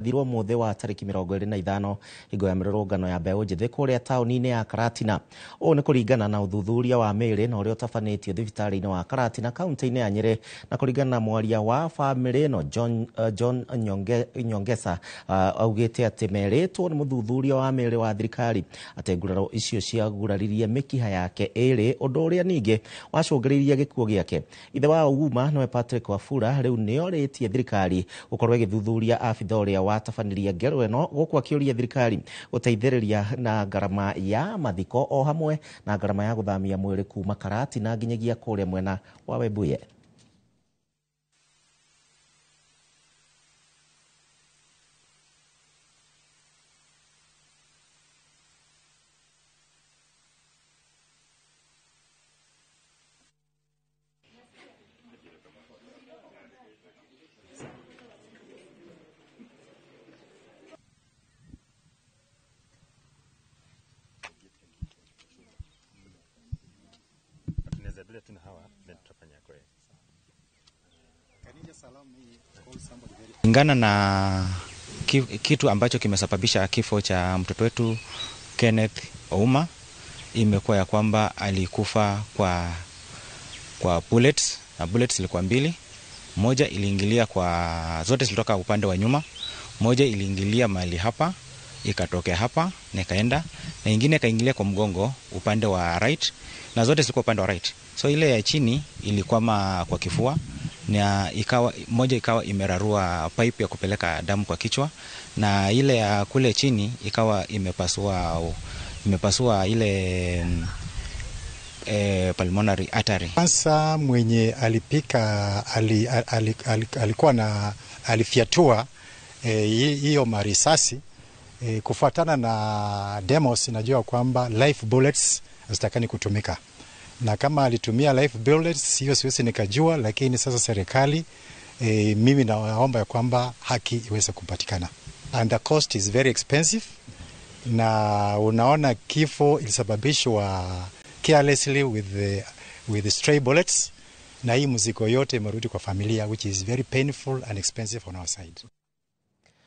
Thirwo muthe wa tariki 25 hingo ya mirurungano ya mbeũ njĩthĩ kũrĩa taũni-inĩ ya Karatina. Ũũ nĩ kũringana na ũthuthuria wa mĩĩrĩ na ũrĩa ũtabanĩtio thibitarĩ-inĩ wa Karatina kaunti-inĩ ya Nyeri, na kũringana na mwaria wa bamĩrĩ ĩno John Nyongesa augĩte atĩ merĩtwo nĩ mũthuthuria wa mĩĩrĩ wa thirikari atĩ nguraro icio ciaguraririe mĩkiha yake ĩrĩ, ũndũ ũrĩa ningĩ wacũngĩrĩirie gĩkuũ gĩake. Ithe wa Ouma nĩwe Patrick Wafula rĩu nĩorĩtie thirikari gũkorwo ĩgĩthuthuria abitha ũrĩa watabanirie ngero ĩno, gũkũ akĩũria thirikari gũteithĩrĩria na ngarama ya mathiko o hamwe na ngarama ya gũthamia mwĩrĩ kuma Karatina nginyagia kũrĩa mwena wa Webuye. Kulingana na kitu ambacho kimesababisha kifo cha mtoto wetu Kenneth Ouma, imekuwa ya kwamba alikufa kwa bullets, na bullets zilikuwa mbili. Moja iliingilia zote zilitoka upande wa nyuma. Moja iliingilia mahali hapa, ikatokea hapa na ikaenda, na nyingine ikaingilia kwa mgongo upande wa right, na zote zilikuwa upande wa right. So ile ya chini ilikwama kwa kifua, na moja ikawa imerarua pipe ya kupeleka damu kwa kichwa, na ile ya kule chini ikawa imepasua ile pulmonary artery. Kwanza mwenye alipika alifiatua hiyo marisasi, kufuatana na demos najua kwamba live bullets hazitakani kutumika, na kama alitumia live bullets hiyo siwezi nikajua, lakini sasa serikali mimi naomba ya kwamba haki iweze kupatikana. And the cost is very expensive, na unaona kifo ilisababishwa carelessly with the stray bullets, na hii mzigo yote imerudi kwa familia, which is very painful and expensive on our side.